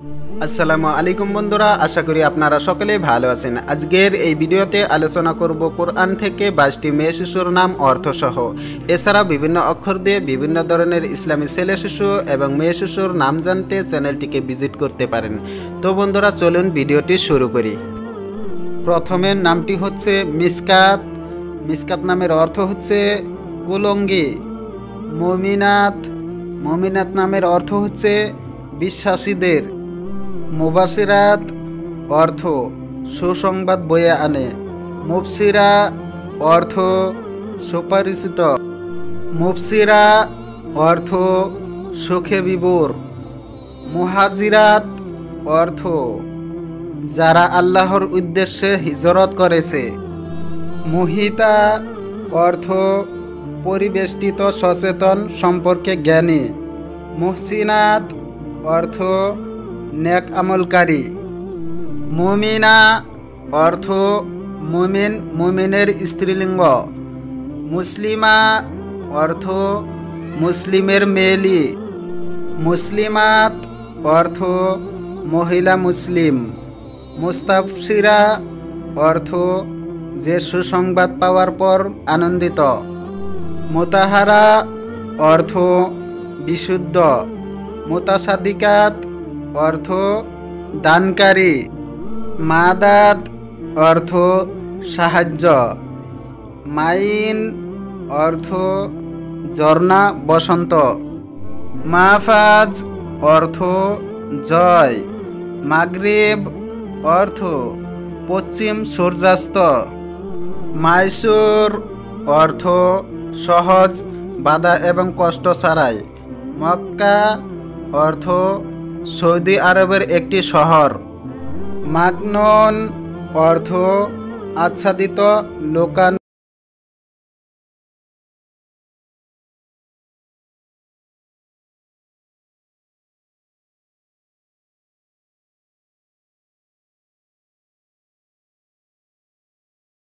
আসসালামু আলাইকুম বন্ধুরা, আশা করি আপনারা সকলে ভালো আছেন। আজকের এই ভিডিওতে আলোচনা করব কোরআন থেকে 22টি মেয়ে শিশুর নাম অর্থসহ। এছাড়া বিভিন্ন অক্ষর দিয়ে বিভিন্ন ধরনের ইসলামী ছেলে শিশু এবং মেয়ে শিশুর নাম জানতে চ্যানেলটিকে ভিজিট করতে পারেন। তো বন্ধুরা, চলুন ভিডিওটি শুরু করি। প্রথমে নামটি হচ্ছে মিসকাত। মিসকাত নামের অর্থ হচ্ছে কুলঙ্গি। মুমিনাত। মুমিনাত নামের অর্থ হচ্ছে বিশ্বাসীদের। মুবাশিরাত অর্থ সুসংবাদ বয়ে আনে। মুফসিরা অর্থ সুপরিচিত। মুফসিরা অর্থ সুখে বিভোর। মুহাজিরাত অর্থ যারা আল্লাহর উদ্দেশ্যে হিজরত করেছে। মুহিতা অর্থ পরিবেষ্টিত, সচেতন, সম্পর্কে জ্ঞানী। মুহসিনাত অর্থ নেক আমলকারী। মুমিনা অর্থ মুমিন, মুমিনের স্ত্রীলিঙ্গ। মুসলিমা অর্থ মুসলিমের মেয়েলি। মুসলিমাত অর্থ মহিলা মুসলিম। মুস্তাবশিরা অর্থ যে সুসংবাদ পাওয়ার পর আনন্দিত। মুতাহারা অর্থ বিশুদ্ধ। মুতাসাদ্দিকাত অর্থ দানকারী। মাদাত অর্থ সাহায্য। মাইন অর্থ ঝর্ণা, বসন্ত। মাহফাজ অর্থ জয়। মাগরিব অর্থ পশ্চিম সূর্যাস্ত। মাইসুর অর্থ সহজ, বাধা এবং কষ্ট ছাড়াই। মক্কা অর্থ সৌদি আরবের একটি শহর। মাকনুন অর্থ আচ্ছাদিত, লোকান।